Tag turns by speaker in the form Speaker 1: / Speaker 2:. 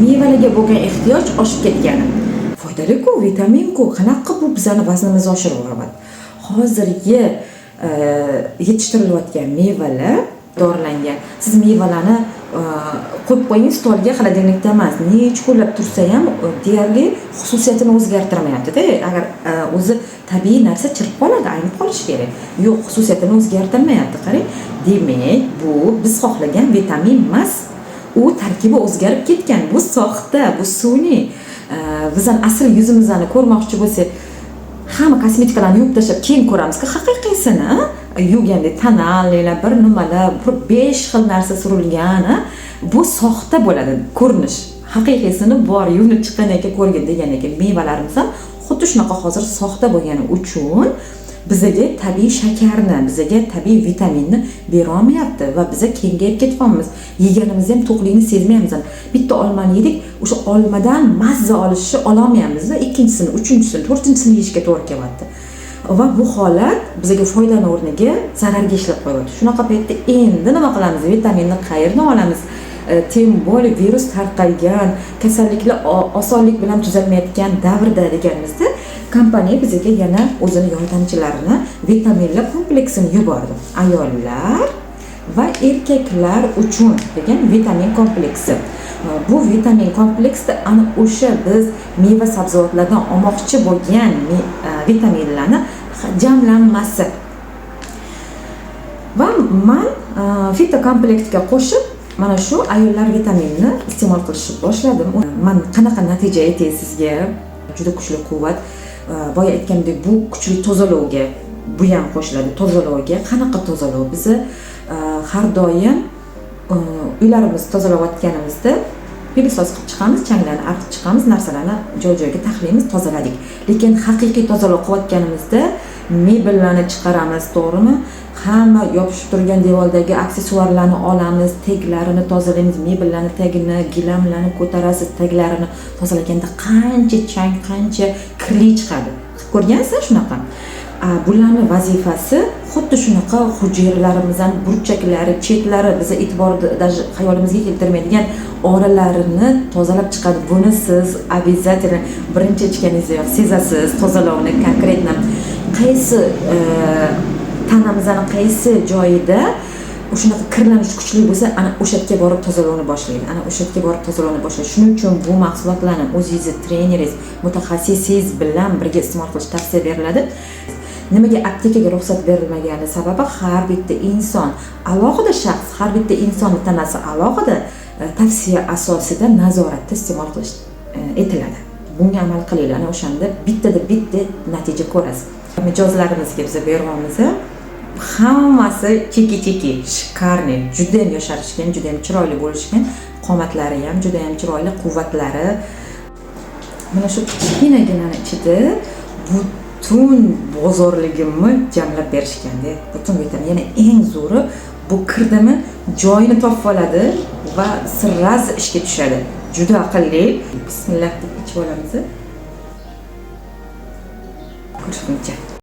Speaker 1: mevalarga bo'lgan ehtiyoj oshib ketgan. Foydali-ku, vitamin-ku, qanaqa bu bizani vaznimizni oshiraveradi. Hozirgi yetishtirilayotgan mevalar dorilangan. Siz mevalarni qo'yib qo'ying stolga, xolodilnikda emas. Necha kunlab tursa ham deyarli xususiyatini o'zgartirmayapti-da. Agar o'zi tabiiy narsa chirib qoladi, aynib qolishi kerak. Yo'q, xususiyatini o'zgartirmayapti. Qarang, demak, bu biz xohlagan vitamin emas. U tarkibi o'zgarib ketgan. Bu soxta, bu sun'iy. Bizdan asl yuzimizni ko'rmoqchi bo'lsak, hamma kosmetikalarni yuvib tashlab keyin ko'ramizki, haqiqiysini yuvganda tonallar, bir nimalar, 5 xil narsa surilgan, bu soxta bo'ladi ko'rinish. Haqiqiysini bor yuvinib chiqqandan keyin ko'rgin degan ekan, mevalarimiz ham xuddi shunaqa hozir soxta bo'lgani uchun bizga tabiiy shakarni, bizga tabiiy vitaminni bera olmayapti va biz kengayib ketyapmiz. Yeganimizda ham to'qlikni sezmaymiz. Bitta olmani yedik, o'sha olmadan mazza olishni ololmaymiz. Ikkinchisini, uchinchisini, to'rtinchisini yeyishga to'g'ri kelyapti. Va bu holat bizga foydani o'rniga zararga ishlab qo'yapti. Shunaqa paytda endi nima qilamiz? Vitaminni qayerdan olamiz? Tem bo'li virus tarqalgan, kasalliklar osonlik bilan tuzalmayotgan davrda deganimizda kompaniya bizga yana o'zini yordamchilarini vitaminlar kompleksini yubordi. Ayollar va erkaklar uchun degan vitamin kompleksi. Bu vitamin kompleksda ana o'sha biz meva sabzavotlardan olmoqchi bo'lgan vitaminlarni jamlanmasi. Va men fitokomplektga qo'shib mana shu ayollar vitaminini iste'mol qilishni boshladim. Men qanaqa natija aytay sizga? Juda kuchli quvvat. Boya aytgandek, bu kuchli tozalovga bu ham qo'shiladi. Tozalovga, qanaqa tozalov? Biz har doim uylarimizni tozalayotganimizda pilisos qilib chiqamiz, changlarni artib chiqamiz, narsalarni joy-joyiga taxlaymiz, tozaladik. Lekin haqiqiy tozalov qilayotganimizda mebellarni chiqaramiz, to'g'rimi? Hamma yopishib turgan devordagi aksessuarlarni olamiz, taklarini tozalaymiz, mebellarni tagini, gilamlarni ko'tarasiz, taglarini tozalaganda qancha chang, qancha kirli chiqadi. Ko'rgansiz shunaqa? Bularning vazifasi xuddi shunaqa hujayralarimizni burchaklari, chetlari, biz e'tiborda xayolimizga keltirmaydigan oralarini tozalab chiqadi. Buni siz обязательно birinchi ichganingizda sezasiz, tozalovni konkretno qaysi tanamizning qaysi joyida o'shanaqa kirlanish kuchli bo'lsa, ana o'sha yerga borib tozalovni boshlaydi. Ana o'sha yerga borib tozalovni boshlaydi. Shuning uchun bu mahsulotlarni o'zingiz treneringiz, mutaxassisingiz bilan birga iste'mol qilish tavsiya beriladi. Nimaga aptekaga ruxsat berilmagani sababi har bitta inson, alohida shaxs, har bitta insonning tanasi alohida tavsiya asosida nazoratda iste'mol qilish etiladi. Bunga amal qilinglar, ana o'shanda bittada bitta natija ko'rasiz. Mijozlarimizga biz berganmiz, hammasi cheki, shikarni, juda ham yosharishgan, juda ham chiroyli bo'lishgan, qomatlari ham juda ham chiroyli, quvvatlari. Mana shu kichkinagina ichida butun bozorligimni jamlab berishganda, butun vitamin, yana eng zo'ri bu kirdimi joyini topib oladi va sirraz ishga tushadi. Juda aqlli. Bismillah deb ichib olamiz. Ko'rishguncha.